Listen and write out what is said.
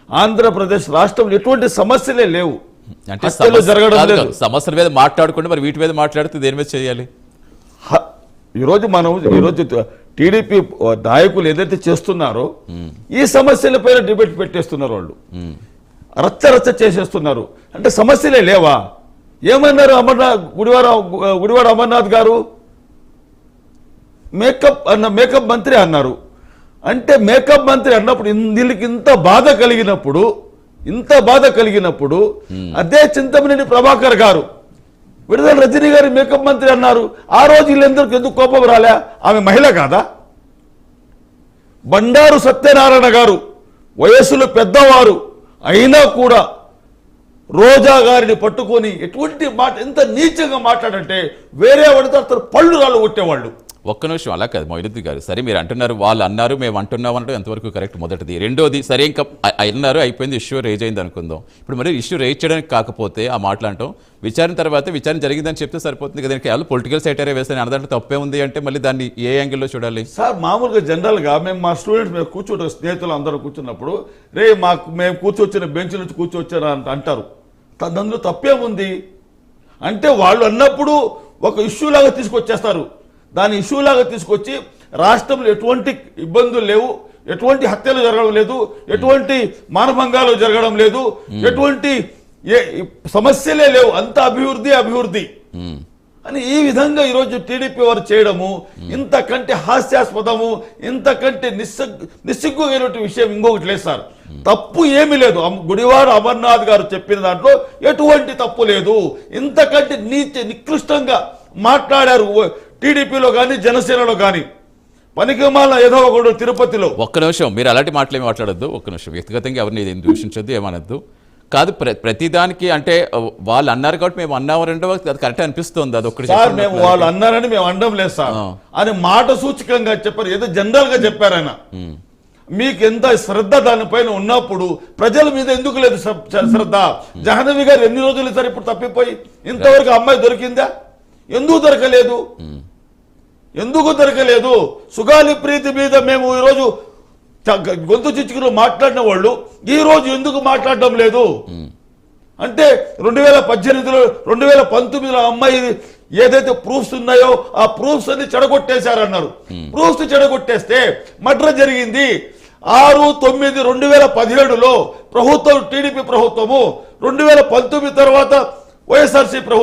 ఆంధ్రప్రదేశ్ రాష్ట్రంలో ఎటువంటి సమస్యలే లేవు. అంటే జరగడం లేదు. సమస్యల మీద మాట్లాడుకుంటే మరి వీటి మీద మాట్లాడితే దేని మీద చేయాలి? ఈరోజు టీడీపీ నాయకులు ఏదైతే చేస్తున్నారో ఈ సమస్యలపైన డిబేట్ పెట్టేస్తున్నారు. వాళ్ళు రచ్చ చేసేస్తున్నారు. అంటే సమస్యలే లేవా? ఏమన్నారు గుడివాడ అమర్నాథ్ గారు? మేకప్ మంత్రి అన్నారు. అంటే మేకప్ మంత్రి అన్నప్పుడు వీళ్ళకి ఇంత బాధ కలిగినప్పుడు అదే చింతమనేని ప్రభాకర్ గారు విడుదల రజనీ గారి మేకప్ మంత్రి అన్నారు. ఆ రోజు వీళ్ళందరికీ ఎందుకు కోపం రాలే? ఆమె మహిళ కాదా? బండారు సత్యనారాయణ గారు వయస్సులో పెద్దవారు అయినా కూడా రోజా గారిని పట్టుకొని ఎటువంటి మాట, ఎంత నీచంగా మాట్లాడంటే వేరే వాడితో అతను పళ్ళు రాళ్ళు కొట్టేవాళ్ళు. ఒక్క నిమిషం, అలా కాదు మొయినుద్దీన్ గారు. సరే, మీరు అంటున్నారు, వాళ్ళు అన్నారు, మేము అంటున్నాం అంటే ఎంతవరకు కరెక్ట్? మొదటిది. రెండోది, సరే ఇంకా అన్నారు, అయిపోయింది, ఇష్యూ రేజ్ అయింది అనుకుందాం. ఇప్పుడు మరి ఇష్యూ రేజ్ చేయడానికి కాకపోతే ఆ మాట్లాడటం, విచారణ తర్వాత విచారణ జరిగిందని చెప్తే సరిపోతుంది కదా. కేవలం పొలిటికల్ సైటరే వేస్తాను అన్నదాంట్లో తప్పే ఉంది అంటే మళ్ళీ దాన్ని ఏ యాంగిల్లో చూడాలి? సార్, మామూలుగా జనరల్గా మేము మా స్టూడెంట్స్ మేము కూర్చోటం, స్నేహితులు అందరూ కూర్చున్నప్పుడు మేము కూర్చొచ్చిన బెంచ్ నుంచి కూర్చొచ్చారా అంటారు. దానిలో తప్పేముంది అంటే వాళ్ళు అన్నప్పుడు ఒక ఇష్యూ లాగా తీసుకొచ్చేస్తారు. దాని ఇష్యూలాగా తీసుకొచ్చి రాష్ట్రంలో ఎటువంటి ఇబ్బందులు లేవు, ఎటువంటి హత్యలు జరగడం లేదు, ఎటువంటి మానభంగాలు జరగడం లేదు, ఎటువంటి సమస్యలే లేవు, అంత అభివృద్ధి అని ఈ విధంగా ఈరోజు టీడీపీ వారు చేయడము ఇంతకంటే హాస్యాస్పదము, ఇంతకంటే నిస్సిగ్గుగైనటువంటి విషయం ఇంకొకటి లేదు సార్. తప్పు ఏమీ లేదు. గుడివాడ అమర్నాథ్ గారు చెప్పిన దాంట్లో ఎటువంటి తప్పు లేదు. ఇంతకంటే నికృష్టంగా మాట్లాడారు టీడీపీలో కానీ జనసేనలో కానీ. పనికిమాల ఏదో ఒకడు తిరుపతిలో. ఒక్క నిమిషం, మీరు అలాంటి మాటలేమి మాట్లాడద్దు. ఒక్క నిమిషం, వ్యక్తిగతంగా ఎవరిని దూషించద్దు, ఏమనద్దు. కాదు, ప్రతిదానికి అంటే వాళ్ళు అన్నారు కాబట్టి మేము అన్నామరంటే అది కరెక్ట్ అనిపిస్తుంది. అది ఒక్కటి సార్, మేము వాళ్ళు అన్నారని మేము అనడం లేదు సార్ అని మాట సూచకంగా చెప్పారు, ఏదో జనరల్ గా చెప్పారు ఆయన. మీకు ఎంత శ్రద్ధ దానిపైన ఉన్నప్పుడు ప్రజల మీద ఎందుకు లేదు శ్రద్ధ? జాహ్నవి గారు ఎన్ని రోజులు సార్ ఇప్పుడు తప్పిపోయి? ఇంతవరకు అమ్మాయి దొరికిందా? ఎందుకు దొరకలేదు? సుగాలి ప్రీతి మీద మేము ఈరోజు గొంతు చిచ్చుకుని మాట్లాడిన వాళ్ళు ఈ రోజు ఎందుకు మాట్లాడడం లేదు అంటే 2018లో 2019లో అమ్మాయి ఏదైతే ప్రూఫ్స్ ఉన్నాయో ఆ ప్రూఫ్స్ అన్ని చెడగొట్టేశారన్నారు. ప్రూఫ్స్ చెడగొట్టేస్తే మర్డర్ జరిగింది 6/9/2017లో ప్రభుత్వం, టీడీపీ ప్రభుత్వము. 2019 తర్వాత వైఎస్ఆర్సీ ప్రభుత్వం.